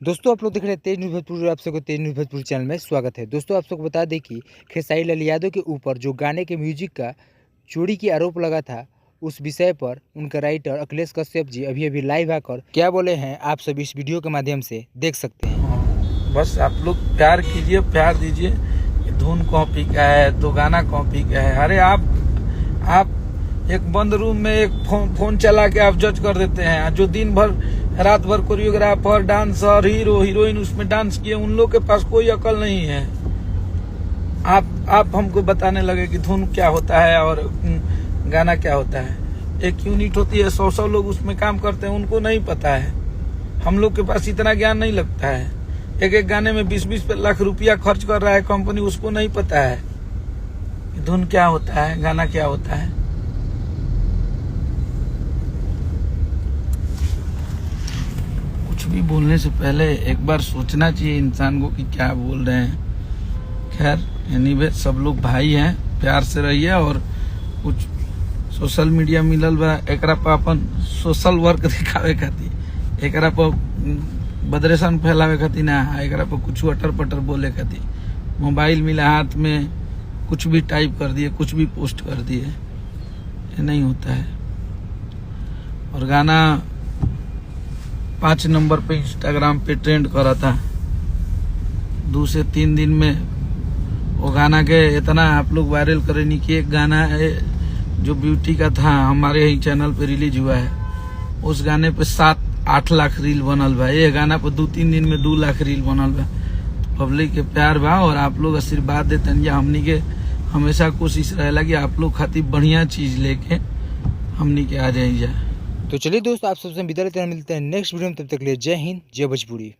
दोस्तों आप लोग देख रहे हैं तेज न्यूज़ भोजपुरी। आप सबको तेज न्यूज़ भोजपुरी चैनल में स्वागत है। दोस्तों आप सबको बता दें कि खेसारी लाल यादव के ऊपर जो गाने के म्यूजिक का चोरी की आरोप लगा था, उस विषय पर उनका राइटर अखिलेश कश्यप जी अभी लाइव आकर क्या बोले हैं, आप सब इस वीडियो के माध्यम से देख सकते हैं। बस आप लोग प्यार कीजिए, प्यार दीजिए। धुन कॉपी का है तो गाना कॉपी का है। अरे आप एक बंद रूम में एक फोन चला के आप जज कर देते हैं। जो दिन भर रात भर कोरियोग्राफर, डांसर, हीरो हीरोइन उसमें डांस किए, उन लोग के पास कोई अकल नहीं है। आप हमको बताने लगे कि धुन क्या होता है और गाना क्या होता है। एक यूनिट होती है, 100 लोग उसमें काम करते हैं, उनको नहीं पता है। हम लोग के पास इतना ज्ञान नहीं लगता है। एक गाने में 20-20 लाख रुपया खर्च कर रहा है कंपनी, उसको नहीं पता है कि धुन क्या होता है, गाना क्या होता है। कुछ भी बोलने से पहले एक बार सोचना चाहिए इंसान को कि क्या बोल रहे हैं। खैर एनीवे, सब लोग भाई हैं, प्यार से रहिए। और कुछ सोशल मीडिया मिलल बा, एकरा पर अपन सोशल वर्क दिखावे खातिर, एकरा पर बदरेसन फैलावे खातिर ना, एकरा पर कुछ अटर पटर बोले खातिर मोबाइल मिला हाथ में, कुछ भी टाइप कर दिए, कुछ भी पोस्ट कर दिए, ये नहीं होता है। और गाना 5 नंबर पे इंस्टाग्राम पे ट्रेंड करा था। 2 से 3 दिन में वो गाना के इतना आप लोग वायरल करे नहीं कि एक गाना है जो ब्यूटी का था, हमारे ही चैनल पे रिलीज हुआ है। उस गाने पे 7-8 लाख रील बनल बा। ये गाना पे 2-3 दिन में 2 लाख रील बनल बा। पब्लिक के प्यार बा और आप लोग आशीर्वाद देते हैं। हमनी के हमेशा कोशिश रहेला कि आप लोग खातिर बढ़िया चीज लेके हमनी के आ जाए। तो चलिए दोस्तों, आप सबसे विदा लेते हैं, मिलते हैं नेक्स्ट वीडियो में। तब तक के लिए जय हिंद, जय भोजपुरी।